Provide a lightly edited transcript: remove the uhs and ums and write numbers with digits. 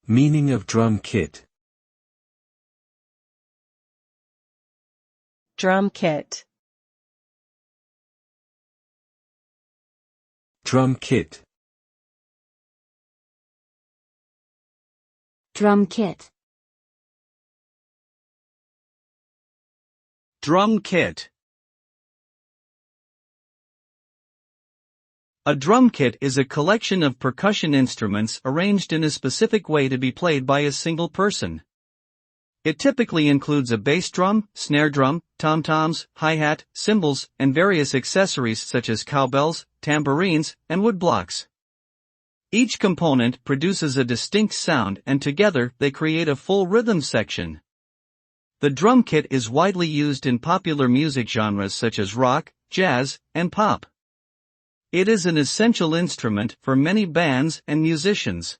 Meaning of drum kit. Drum kit. Drum kit. Drum kit. Drum kit. A drum kit is a collection of percussion instruments arranged in a specific way to be played by a single person. It typically includes a bass drum, snare drum, tom-toms, hi-hat, cymbals, and various accessories such as cowbells, tambourines, and woodblocks. Each component produces a distinct sound and together they create a full rhythm section. The drum kit is widely used in popular music genres such as rock, jazz, and pop. It is an essential instrument for many bands and musicians.